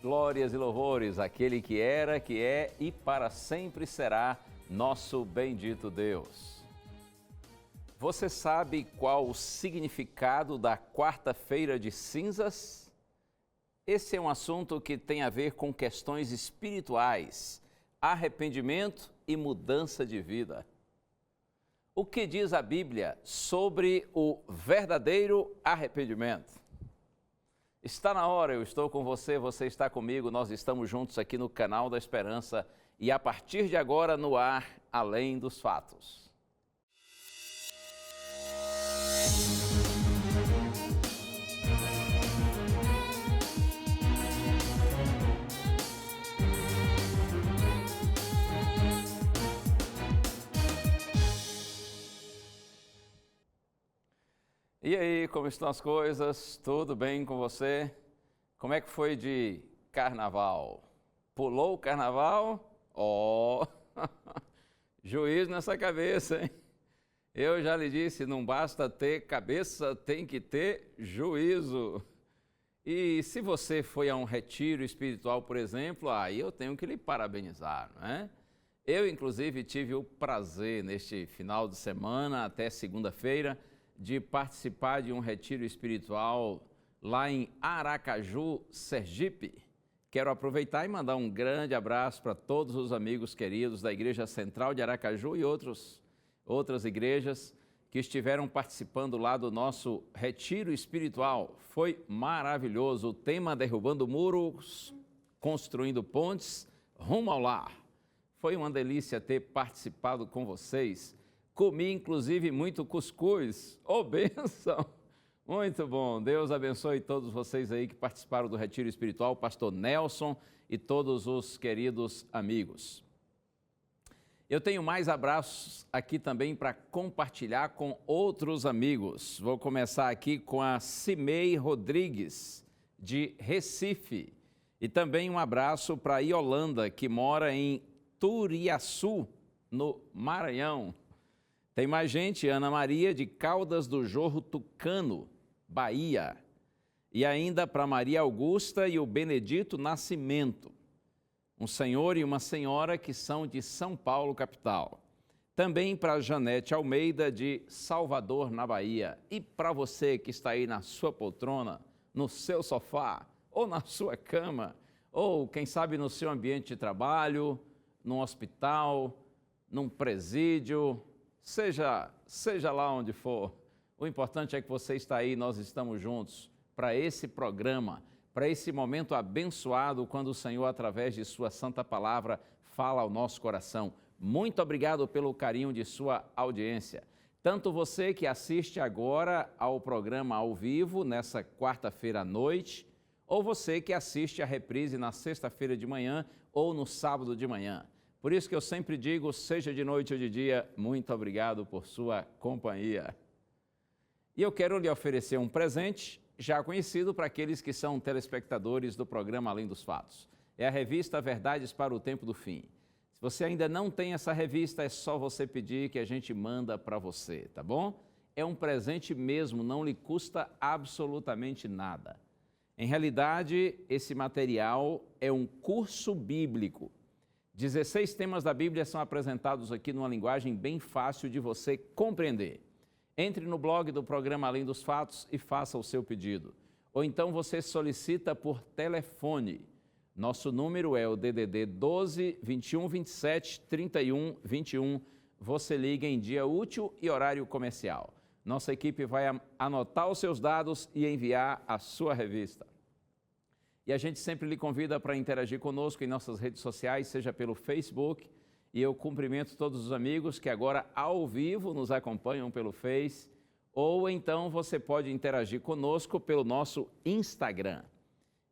glórias e louvores àquele que era, que é e para sempre será nosso bendito Deus. Você sabe qual o significado da quarta-feira de cinzas? Esse é um assunto que tem a ver com questões espirituais, arrependimento e mudança de vida. O que diz a Bíblia sobre o verdadeiro arrependimento? Está na hora, eu estou com você, você está comigo, nós estamos juntos aqui no canal da Esperança e a partir de agora no ar, Além dos Fatos. E aí, como estão as coisas? Tudo bem com você? Como é que foi de carnaval? Pulou o carnaval? Ó, juízo nessa cabeça, hein? Eu já lhe disse, não basta ter cabeça, tem que ter juízo. E se você foi a um retiro espiritual, por exemplo, aí eu tenho que lhe parabenizar, não é? Eu, inclusive, tive o prazer neste final de semana, até segunda-feira, de participar de um retiro espiritual lá em Aracaju, Sergipe. Quero aproveitar e mandar um grande abraço para todos os amigos queridos da Igreja Central de Aracaju e outras igrejas que estiveram participando lá do nosso retiro espiritual. Foi maravilhoso. O tema Derrubando Muros, Construindo Pontes, Rumo ao Lar. Foi uma delícia ter participado com vocês. Comi, inclusive, muito cuscuz. Ô, bênção! Muito bom. Deus abençoe todos vocês aí que participaram do Retiro Espiritual, pastor Nelson e todos os queridos amigos. Eu tenho mais abraços aqui também para compartilhar com outros amigos. Vou começar aqui com a Cimei Rodrigues, de Recife. E também um abraço para a Yolanda, que mora em Turiaçu, no Maranhão. Tem mais gente, Ana Maria de Caldas do Jorro Tucano, Bahia. E ainda para Maria Augusta e o Benedito Nascimento, um senhor e uma senhora que são de São Paulo, capital. Também para Janete Almeida de Salvador, na Bahia. E para você que está aí na sua poltrona, no seu sofá, ou na sua cama, ou quem sabe no seu ambiente de trabalho, num hospital, num presídio, seja lá onde for, o importante é que você está aí, nós estamos juntos para esse programa, para esse momento abençoado quando o Senhor, através de sua santa palavra, fala ao nosso coração. Muito obrigado pelo carinho de sua audiência. Tanto você que assiste agora ao programa ao vivo, nessa quarta-feira à noite, ou você que assiste a reprise na sexta-feira de manhã ou no sábado de manhã. Por isso que eu sempre digo, seja de noite ou de dia, muito obrigado por sua companhia. E eu quero lhe oferecer um presente já conhecido para aqueles que são telespectadores do programa Além dos Fatos. É a revista Verdades para o Tempo do Fim. Se você ainda não tem essa revista, é só você pedir que a gente manda para você, tá bom? É um presente mesmo, não lhe custa absolutamente nada. Em realidade, esse material é um curso bíblico. 16 temas da Bíblia são apresentados aqui numa linguagem bem fácil de você compreender. Entre no blog do programa Além dos Fatos e faça o seu pedido. Ou então você solicita por telefone. Nosso número é o DDD 12 21 27 31 21. Você liga em dia útil e horário comercial. Nossa equipe vai anotar os seus dados e enviar a sua revista. E a gente sempre lhe convida para interagir conosco em nossas redes sociais, seja pelo Facebook, e eu cumprimento todos os amigos que agora ao vivo nos acompanham pelo Face, ou então você pode interagir conosco pelo nosso Instagram.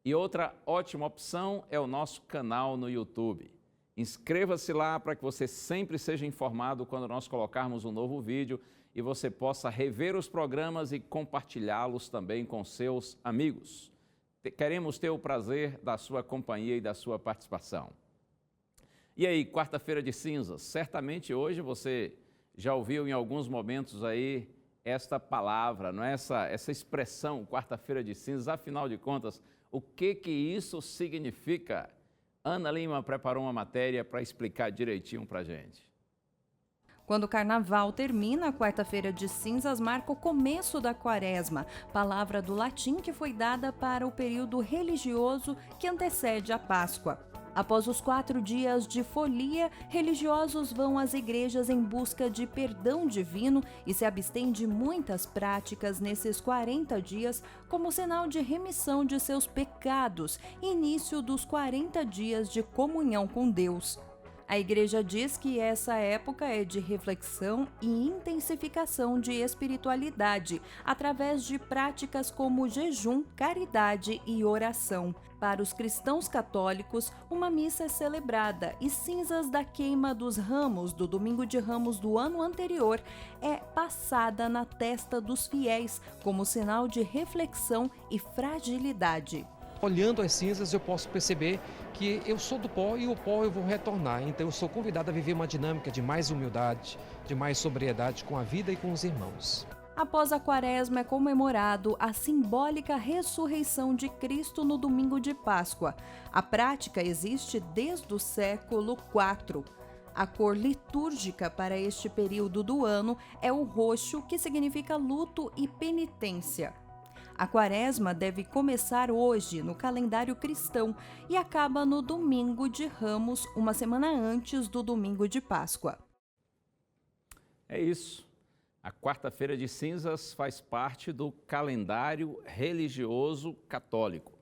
E outra ótima opção é o nosso canal no YouTube. Inscreva-se lá para que você sempre seja informado quando nós colocarmos um novo vídeo e você possa rever os programas e compartilhá-los também com seus amigos. Queremos ter o prazer da sua companhia e da sua participação. E aí, quarta-feira de cinzas, certamente hoje você já ouviu em alguns momentos aí esta palavra, não é? Essa expressão, quarta-feira de cinzas, afinal de contas, o que isso significa? Ana Lima preparou uma matéria para explicar direitinho para a gente. Quando o carnaval termina, a quarta-feira de cinzas marca o começo da quaresma, palavra do latim que foi dada para o período religioso que antecede a Páscoa. Após os 4 dias de folia, religiosos vão às igrejas em busca de perdão divino e se abstêm de muitas práticas nesses 40 dias como sinal de remissão de seus pecados, início dos 40 dias de comunhão com Deus. A igreja diz que essa época é de reflexão e intensificação de espiritualidade, através de práticas como jejum, caridade e oração. Para os cristãos católicos, uma missa é celebrada e cinzas da queima dos ramos do Domingo de Ramos do ano anterior é passada na testa dos fiéis como sinal de reflexão e fragilidade. Olhando as cinzas, eu posso perceber que eu sou do pó e o pó eu vou retornar. Então eu sou convidado a viver uma dinâmica de mais humildade, de mais sobriedade com a vida e com os irmãos. Após a quaresma é comemorado a simbólica ressurreição de Cristo no domingo de Páscoa. A prática existe desde o século IV. A cor litúrgica para este período do ano é o roxo, que significa luto e penitência. A quaresma deve começar hoje no calendário cristão e acaba no Domingo de Ramos, uma semana antes do Domingo de Páscoa. É isso. A quarta-feira de cinzas faz parte do calendário religioso católico.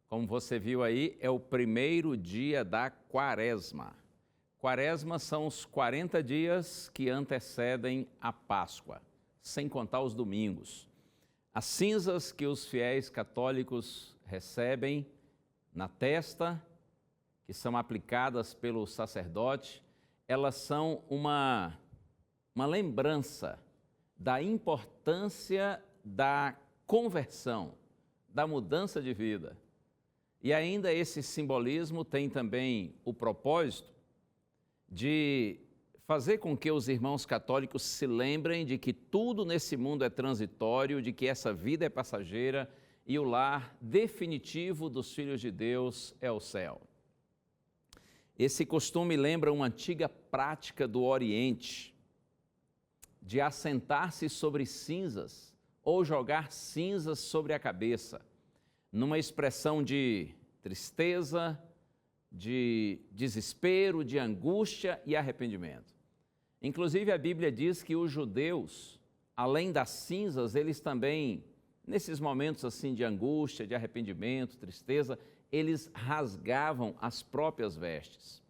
Como você viu aí, é o primeiro dia da quaresma. Quaresma são os 40 dias que antecedem a Páscoa, sem contar os domingos. As cinzas que os fiéis católicos recebem na testa, que são aplicadas pelo sacerdote, elas são uma lembrança da importância da conversão, da mudança de vida. E ainda esse simbolismo tem também o propósito de fazer com que os irmãos católicos se lembrem de que tudo nesse mundo é transitório, de que essa vida é passageira e o lar definitivo dos filhos de Deus é o céu. Esse costume lembra uma antiga prática do Oriente, de assentar-se sobre cinzas ou jogar cinzas sobre a cabeça, numa expressão de tristeza, de desespero, de angústia e arrependimento. Inclusive, a Bíblia diz que os judeus, além das cinzas, eles também, nesses momentos assim de angústia, de arrependimento, tristeza, eles rasgavam as próprias vestes.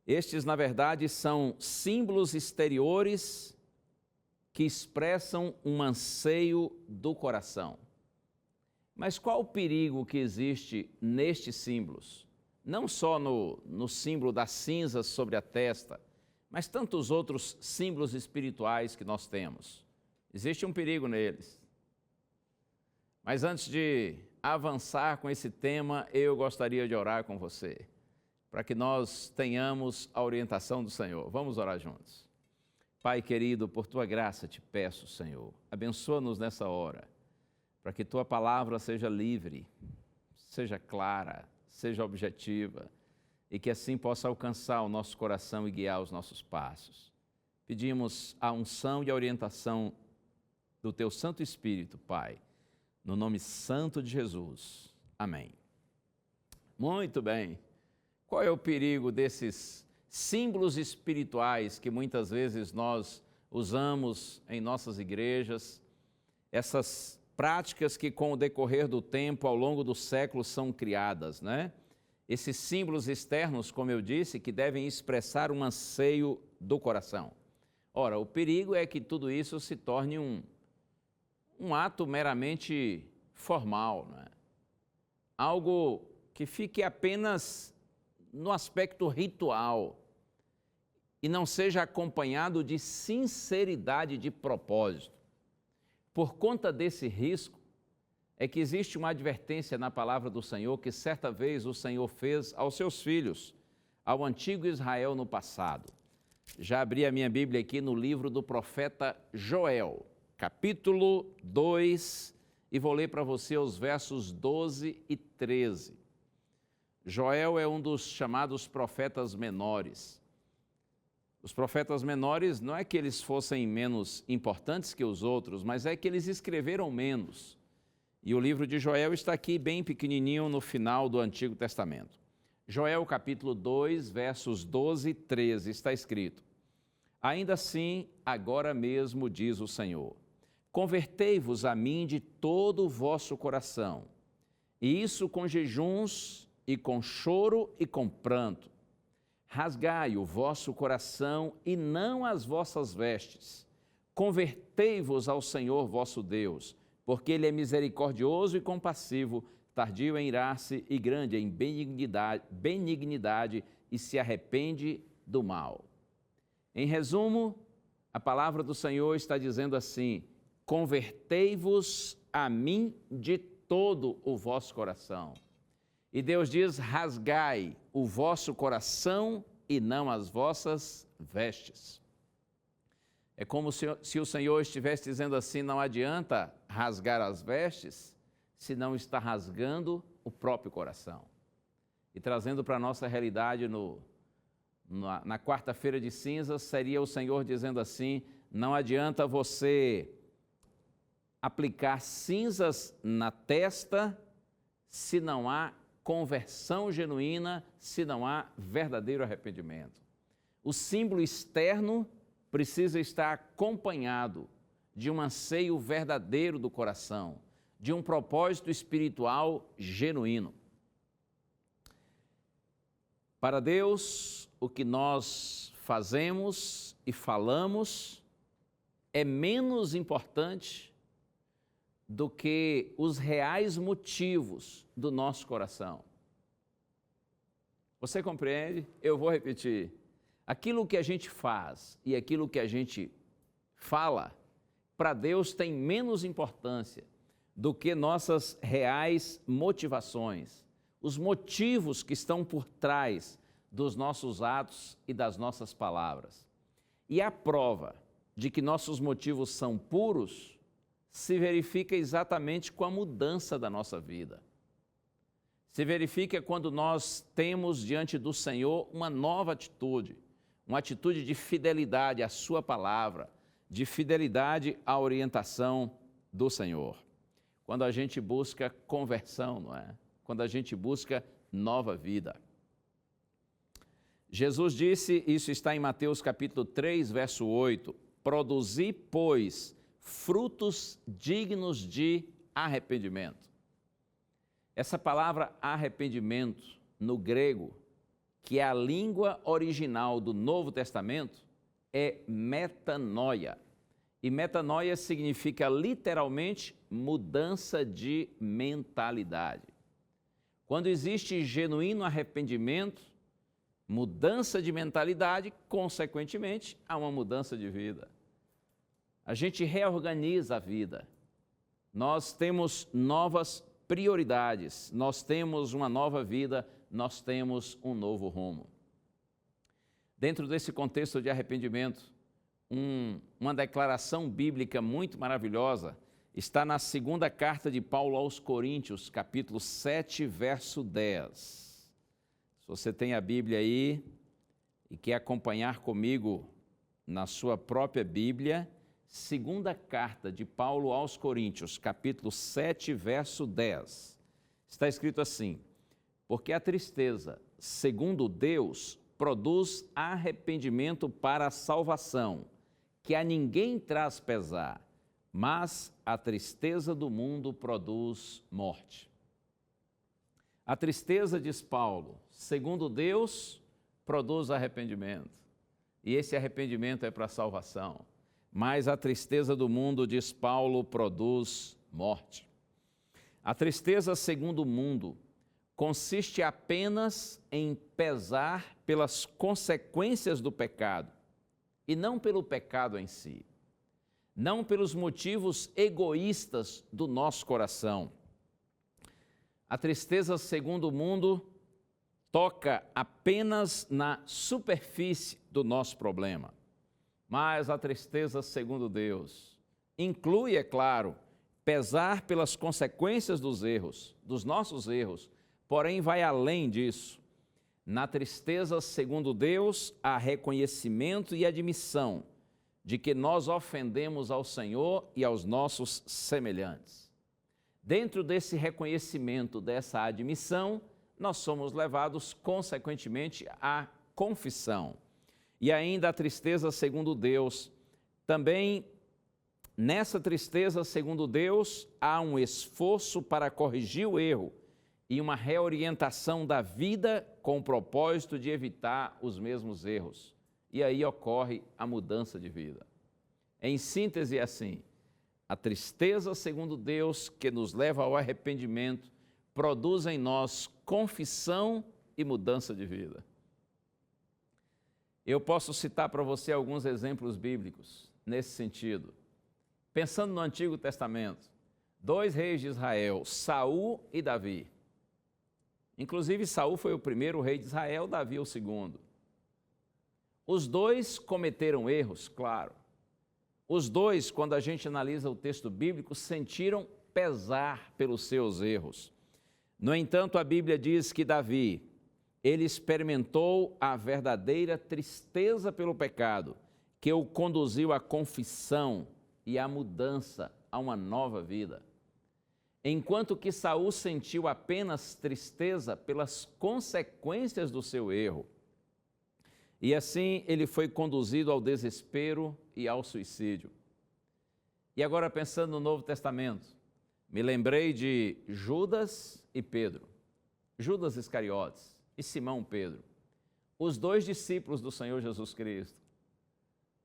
Estes, na verdade, são símbolos exteriores que expressam um anseio do coração. Mas qual o perigo que existe nestes símbolos? Não só no símbolo das cinzas sobre a testa, mas tantos outros símbolos espirituais que nós temos. Existe um perigo neles. Mas antes de avançar com esse tema, eu gostaria de orar com você, para que nós tenhamos a orientação do Senhor. Vamos orar juntos. Pai querido, por Tua graça te peço, Senhor, abençoa-nos nessa hora, para que Tua palavra seja livre, seja clara, seja objetiva, e que assim possa alcançar o nosso coração e guiar os nossos passos. Pedimos a unção e a orientação do Teu Santo Espírito, Pai, no nome santo de Jesus. Amém. Muito bem. Qual é o perigo desses símbolos espirituais que muitas vezes nós usamos em nossas igrejas? Essas práticas que com o decorrer do tempo, ao longo dos séculos, são criadas, né? Esses símbolos externos, como eu disse, que devem expressar um anseio do coração. Ora, o perigo é que tudo isso se torne um ato meramente formal, né? Algo que fique apenas no aspecto ritual e não seja acompanhado de sinceridade de propósito. Por conta desse risco, é que existe uma advertência na palavra do Senhor que certa vez o Senhor fez aos seus filhos, ao antigo Israel no passado. Já abri a minha Bíblia aqui no livro do profeta Joel, capítulo 2, e vou ler para você os versos 12 e 13. Joel é um dos chamados profetas menores. Os profetas menores não é que eles fossem menos importantes que os outros, mas é que eles escreveram menos. E o livro de Joel está aqui bem pequenininho no final do Antigo Testamento. Joel capítulo 2, versos 12 e 13, está escrito: Ainda assim, agora mesmo diz o Senhor, convertei-vos a mim de todo o vosso coração, e isso com jejuns e com choro e com pranto. Rasgai o vosso coração e não as vossas vestes. Convertei-vos ao Senhor vosso Deus, porque Ele é misericordioso e compassivo, tardio em irar-se e grande em benignidade e se arrepende do mal. Em resumo, a palavra do Senhor está dizendo assim: convertei-vos a mim de todo o vosso coração. E Deus diz: rasgai o vosso coração e não as vossas vestes. É como se o Senhor estivesse dizendo assim: não adianta rasgar as vestes se não está rasgando o próprio coração. E trazendo para a nossa realidade na quarta-feira de cinzas, seria o Senhor dizendo assim: não adianta você aplicar cinzas na testa se não há conversão genuína, se não há verdadeiro arrependimento. O símbolo externo precisa estar acompanhado de um anseio verdadeiro do coração, de um propósito espiritual genuíno. Para Deus, o que nós fazemos e falamos é menos importante do que os reais motivos do nosso coração. Você compreende? Eu vou repetir. Aquilo que a gente faz e aquilo que a gente fala, para Deus tem menos importância do que nossas reais motivações, os motivos que estão por trás dos nossos atos e das nossas palavras. E a prova de que nossos motivos são puros se verifica exatamente com a mudança da nossa vida. Se verifica quando nós temos diante do Senhor uma nova atitude, uma atitude de fidelidade à sua palavra, de fidelidade à orientação do Senhor. Quando a gente busca conversão, não é? Quando a gente busca nova vida. Jesus disse, isso está em Mateus capítulo 3, verso 8, produzi, pois, frutos dignos de arrependimento. Essa palavra arrependimento, no grego, que é a língua original do Novo Testamento, é metanoia. E metanoia significa literalmente mudança de mentalidade. Quando existe genuíno arrependimento, mudança de mentalidade, consequentemente, há uma mudança de vida. A gente reorganiza a vida. Nós temos novas prioridades, nós temos uma nova vida, nós temos um novo rumo. Dentro desse contexto de arrependimento, uma declaração bíblica muito maravilhosa está na segunda carta de Paulo aos Coríntios, capítulo 7, verso 10. Se você tem a Bíblia aí e quer acompanhar comigo na sua própria Bíblia, segunda carta de Paulo aos Coríntios, capítulo 7, verso 10. Está escrito assim: porque a tristeza, segundo Deus, produz arrependimento para a salvação, que a ninguém traz pesar, mas a tristeza do mundo produz morte. A tristeza, diz Paulo, segundo Deus, produz arrependimento. E esse arrependimento é para a salvação. Mas a tristeza do mundo, diz Paulo, produz morte. A tristeza, segundo o mundo, consiste apenas em pesar pelas consequências do pecado, e não pelo pecado em si, não pelos motivos egoístas do nosso coração. A tristeza, segundo o mundo, toca apenas na superfície do nosso problema. Mas a tristeza, segundo Deus, inclui, é claro, pesar pelas consequências dos erros, dos nossos erros, porém vai além disso. Na tristeza, segundo Deus, há reconhecimento e admissão de que nós ofendemos ao Senhor e aos nossos semelhantes. Dentro desse reconhecimento, dessa admissão, nós somos levados, consequentemente, à confissão. E ainda a tristeza, segundo Deus, também nessa tristeza, segundo Deus, há um esforço para corrigir o erro e uma reorientação da vida com o propósito de evitar os mesmos erros. E aí ocorre a mudança de vida. Em síntese, é assim: a tristeza, segundo Deus, que nos leva ao arrependimento, produz em nós confissão e mudança de vida. Eu posso citar para você alguns exemplos bíblicos nesse sentido. Pensando no Antigo Testamento, 2 reis de Israel, Saul e Davi. Inclusive, Saul foi o primeiro rei de Israel, Davi o segundo. Os dois cometeram erros, claro. Os dois, quando a gente analisa o texto bíblico, sentiram pesar pelos seus erros. No entanto, a Bíblia diz que Davi, ele experimentou a verdadeira tristeza pelo pecado, que o conduziu à confissão e à mudança, a uma nova vida. Enquanto que Saul sentiu apenas tristeza pelas consequências do seu erro. E assim ele foi conduzido ao desespero e ao suicídio. E agora, pensando no Novo Testamento, me lembrei de Judas e Pedro, Judas Iscariotes e Simão Pedro, os 2 discípulos do Senhor Jesus Cristo.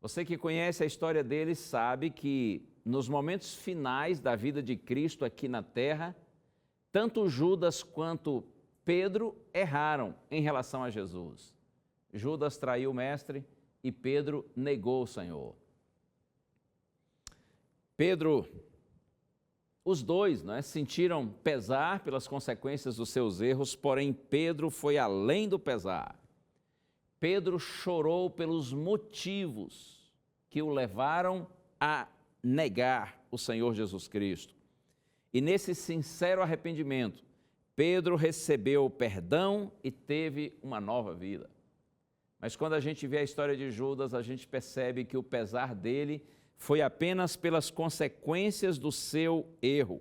Você que conhece a história deles sabe que nos momentos finais da vida de Cristo aqui na terra, tanto Judas quanto Pedro erraram em relação a Jesus. Judas traiu o mestre e Pedro negou o Senhor. Pedro, os dois, sentiram pesar pelas consequências dos seus erros, porém Pedro foi além do pesar. Pedro chorou pelos motivos que o levaram a negar o Senhor Jesus Cristo. E nesse sincero arrependimento, Pedro recebeu o perdão e teve uma nova vida. Mas quando a gente vê a história de Judas, a gente percebe que o pesar dele foi apenas pelas consequências do seu erro.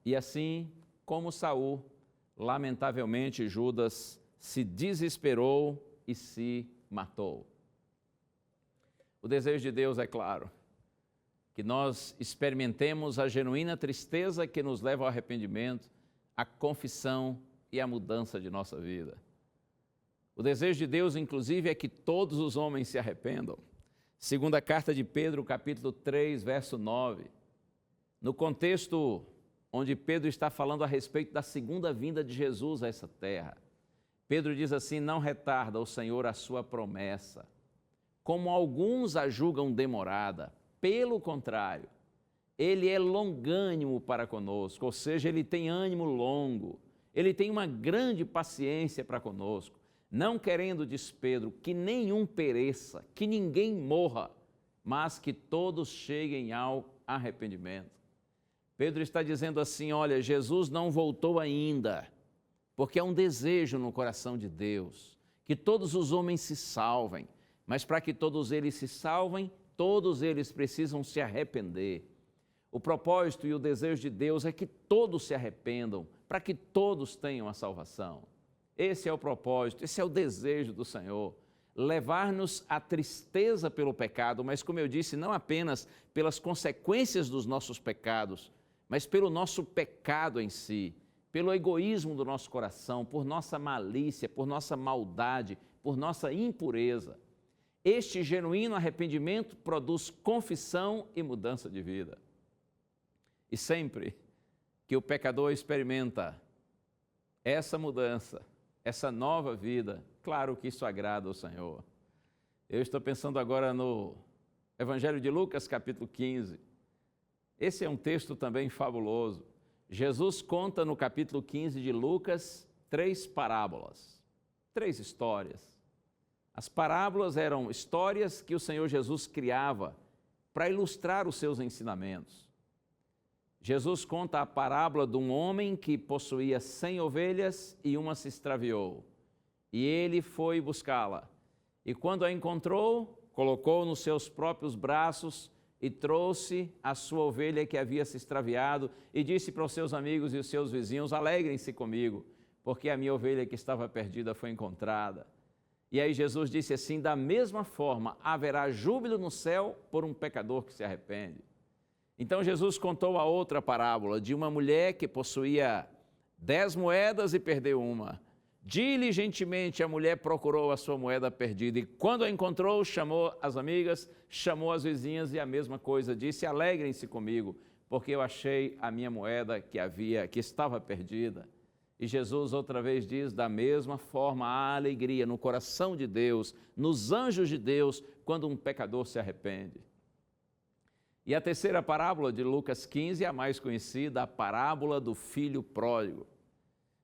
E assim como Saul, lamentavelmente Judas se desesperou e se matou. O desejo de Deus é claro, que nós experimentemos a genuína tristeza que nos leva ao arrependimento, à confissão e à mudança de nossa vida. O desejo de Deus, inclusive, é que todos os homens se arrependam. Segunda carta de Pedro, capítulo 3, verso 9. No contexto onde Pedro está falando a respeito da segunda vinda de Jesus a essa terra, Pedro diz assim: não retarda o Senhor a sua promessa, como alguns a julgam demorada. Pelo contrário, Ele é longânimo para conosco, ou seja, Ele tem ânimo longo, Ele tem uma grande paciência para conosco, não querendo, diz Pedro, que nenhum pereça, que ninguém morra, mas que todos cheguem ao arrependimento. Pedro está dizendo assim: olha, Jesus não voltou ainda, porque é um desejo no coração de Deus, que todos os homens se salvem, mas para que todos eles se salvem, todos eles precisam se arrepender. O propósito e o desejo de Deus é que todos se arrependam, para que todos tenham a salvação. Esse é o propósito, esse é o desejo do Senhor, levar-nos à tristeza pelo pecado, mas como eu disse, não apenas pelas consequências dos nossos pecados, mas pelo nosso pecado em si, pelo egoísmo do nosso coração, por nossa malícia, por nossa maldade, por nossa impureza. Este genuíno arrependimento produz confissão e mudança de vida. E sempre que o pecador experimenta essa mudança, essa nova vida, claro que isso agrada ao Senhor. Eu estou pensando agora no Evangelho de Lucas, capítulo 15. Esse é um texto também fabuloso. Jesus conta no capítulo 15 de Lucas 3 parábolas, 3 histórias. As parábolas eram histórias que o Senhor Jesus criava para ilustrar os seus ensinamentos. Jesus conta a parábola de um homem que possuía 100 ovelhas e uma se extraviou. E ele foi buscá-la. E quando a encontrou, colocou nos seus próprios braços e trouxe a sua ovelha que havia se extraviado e disse para os seus amigos e os seus vizinhos: alegrem-se comigo, porque a minha ovelha que estava perdida foi encontrada. E aí Jesus disse assim: da mesma forma haverá júbilo no céu por um pecador que se arrepende. Então Jesus contou a outra parábola de uma mulher que possuía 10 moedas e perdeu uma. Diligentemente a mulher procurou a sua moeda perdida e quando a encontrou, chamou as amigas, chamou as vizinhas e a mesma coisa, disse: alegrem-se comigo, porque eu achei a minha moeda que estava perdida. E Jesus outra vez diz: da mesma forma há alegria no coração de Deus, nos anjos de Deus, quando um pecador se arrepende. E a terceira parábola de Lucas 15 é a mais conhecida, a parábola do filho pródigo.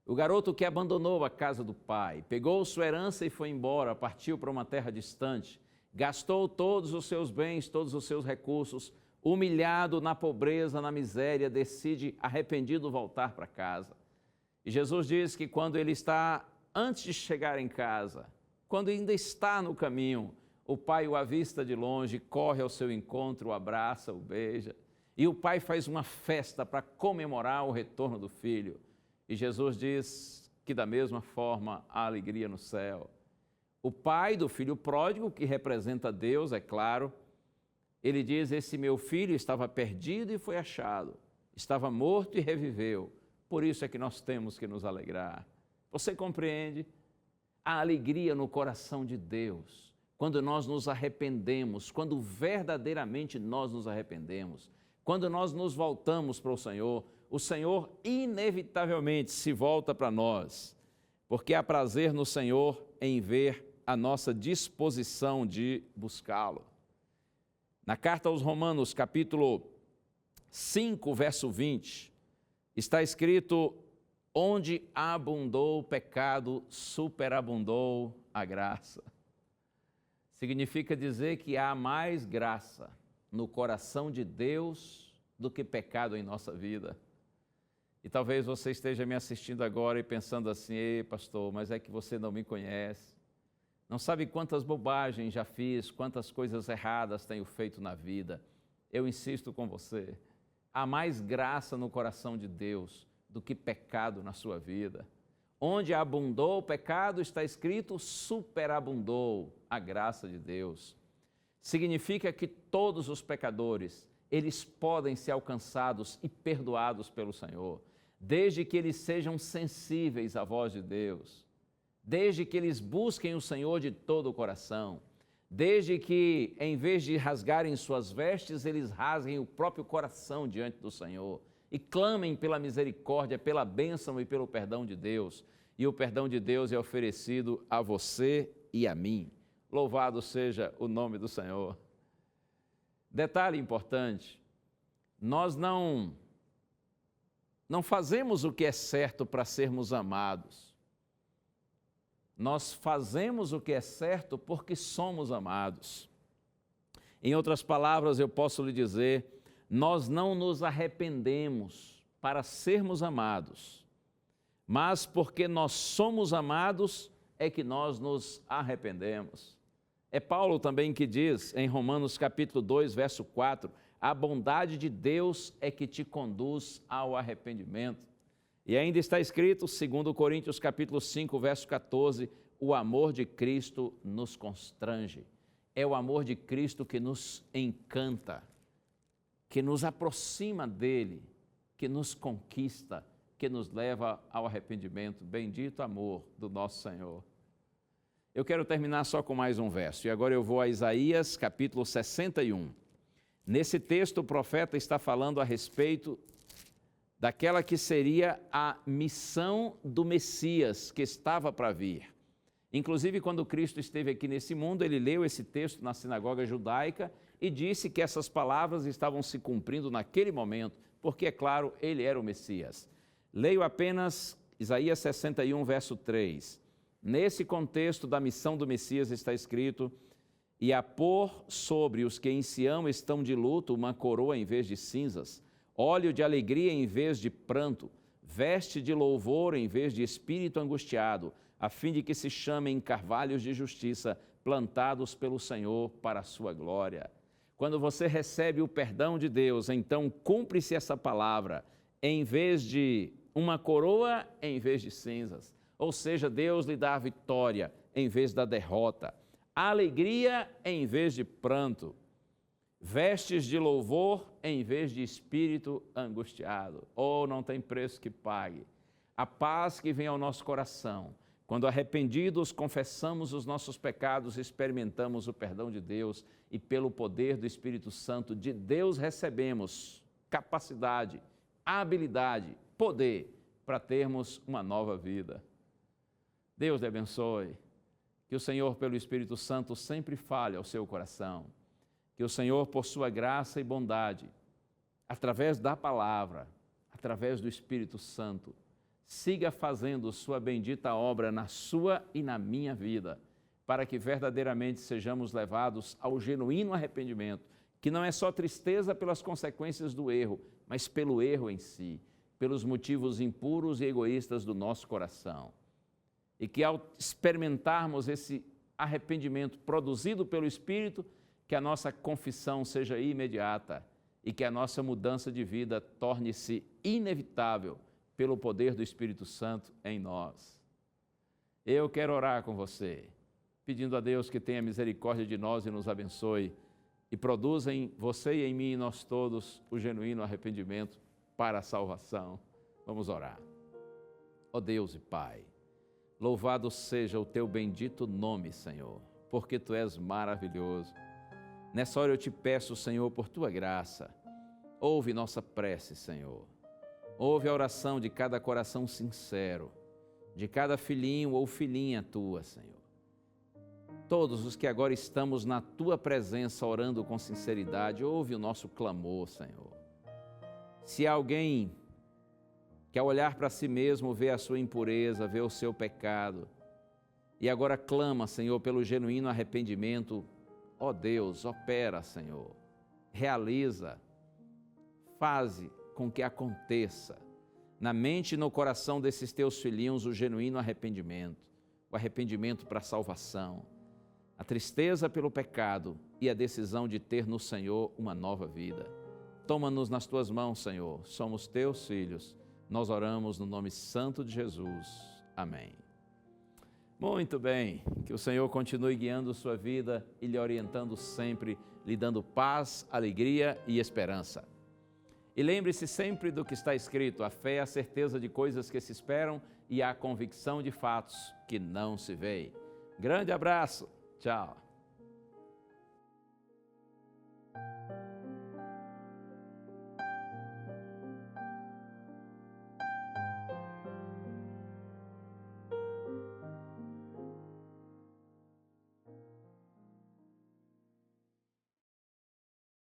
O garoto que abandonou a casa do pai, pegou sua herança e foi embora, partiu para uma terra distante, gastou todos os seus bens, todos os seus recursos, humilhado na pobreza, na miséria, decide arrependido voltar para casa. E Jesus diz que quando ele está, antes de chegar em casa, quando ainda está no caminho, o pai o avista de longe, corre ao seu encontro, o abraça, o beija, e o pai faz uma festa para comemorar o retorno do filho. E Jesus diz que da mesma forma há alegria no céu. O pai do filho pródigo, que representa Deus, é claro, ele diz: esse meu filho estava perdido e foi achado, estava morto e reviveu, por isso é que nós temos que nos alegrar. Você compreende? A alegria no coração de Deus, quando nós nos arrependemos, quando verdadeiramente nós nos arrependemos, quando nós nos voltamos para o Senhor inevitavelmente se volta para nós, porque há prazer no Senhor em ver a nossa disposição de buscá-lo. Na carta aos Romanos, capítulo 5, verso 20, está escrito: onde abundou o pecado, superabundou a graça. Significa dizer que há mais graça no coração de Deus do que pecado em nossa vida. E talvez você esteja me assistindo agora e pensando assim: ei, pastor, mas é que você não me conhece. Não sabe quantas bobagens já fiz, quantas coisas erradas tenho feito na vida. Eu insisto com você, há mais graça no coração de Deus do que pecado na sua vida. Onde abundou o pecado, está escrito, superabundou a graça de Deus. Significa que todos os pecadores, eles podem ser alcançados e perdoados pelo Senhor, desde que eles sejam sensíveis à voz de Deus, desde que eles busquem o Senhor de todo o coração, desde que, em vez de rasgarem suas vestes, eles rasguem o próprio coração diante do Senhor e clamem pela misericórdia, pela bênção e pelo perdão de Deus. E o perdão de Deus é oferecido a você e a mim. Louvado seja o nome do Senhor. Detalhe importante, nós não fazemos o que é certo para sermos amados. Nós fazemos o que é certo porque somos amados. Em outras palavras, eu posso lhe dizer, nós não nos arrependemos para sermos amados, mas porque nós somos amados é que nós nos arrependemos. É Paulo também que diz em Romanos capítulo 2, verso 4, a bondade de Deus é que te conduz ao arrependimento. E ainda está escrito, 2 Coríntios capítulo 5, verso 14, o amor de Cristo nos constrange. É o amor de Cristo que nos encanta, que nos aproxima dele, que nos conquista, que nos leva ao arrependimento. Bendito amor do nosso Senhor. Eu quero terminar só com mais um verso, e agora eu vou a Isaías capítulo 61. Nesse texto o profeta está falando a respeito daquela que seria a missão do Messias que estava para vir. Inclusive, quando Cristo esteve aqui nesse mundo, ele leu esse texto na sinagoga judaica e disse que essas palavras estavam se cumprindo naquele momento, porque, é claro, ele era o Messias. Leio apenas Isaías 61, verso 3. Nesse contexto da missão do Messias está escrito: e a pôr sobre os que em Sião estão de luto uma coroa em vez de cinzas, óleo de alegria em vez de pranto, veste de louvor em vez de espírito angustiado, a fim de que se chamem carvalhos de justiça, plantados pelo Senhor para a sua glória. Quando você recebe o perdão de Deus, então cumpre-se essa palavra, em vez de uma coroa, em vez de cinzas. Ou seja, Deus lhe dá a vitória em vez da derrota, alegria em vez de pranto, vestes de louvor em vez de espírito angustiado. Oh, não tem preço que pague. A paz que vem ao nosso coração, quando arrependidos confessamos os nossos pecados, experimentamos o perdão de Deus e pelo poder do Espírito Santo de Deus recebemos capacidade, habilidade, poder para termos uma nova vida. Deus lhe abençoe. Que o Senhor, pelo Espírito Santo, sempre fale ao seu coração. Que o Senhor, por sua graça e bondade, através da palavra, através do Espírito Santo, siga fazendo sua bendita obra na sua e na minha vida, para que verdadeiramente sejamos levados ao genuíno arrependimento, que não é só tristeza pelas consequências do erro, mas pelo erro em si, pelos motivos impuros e egoístas do nosso coração. E que ao experimentarmos esse arrependimento produzido pelo Espírito, que a nossa confissão seja imediata e que a nossa mudança de vida torne-se inevitável pelo poder do Espírito Santo em nós. Eu quero orar com você, pedindo a Deus que tenha misericórdia de nós e nos abençoe e produza em você e em mim e nós todos o genuíno arrependimento para a salvação. Vamos orar. Ó Deus e Pai, louvado seja o teu bendito nome, Senhor, porque tu és maravilhoso. Nessa hora eu te peço, Senhor, por tua graça, ouve nossa prece, Senhor. Ouve a oração de cada coração sincero, de cada filhinho ou filhinha tua, Senhor. Todos os que agora estamos na tua presença orando com sinceridade, ouve o nosso clamor, Senhor. Se alguém que ao olhar para si mesmo vê a sua impureza, vê o seu pecado, e agora clama, Senhor, pelo genuíno arrependimento, ó Deus, opera, Senhor, realiza, faze com que aconteça na mente e no coração desses teus filhinhos o genuíno arrependimento, o arrependimento para a salvação, a tristeza pelo pecado e a decisão de ter no Senhor uma nova vida. Toma-nos nas tuas mãos, Senhor, somos teus filhos. Nós oramos no nome santo de Jesus. Amém. Muito bem, que o Senhor continue guiando sua vida e lhe orientando sempre, lhe dando paz, alegria e esperança. E lembre-se sempre do que está escrito: a fé é a certeza de coisas que se esperam e a convicção de fatos que não se veem. Grande abraço, tchau.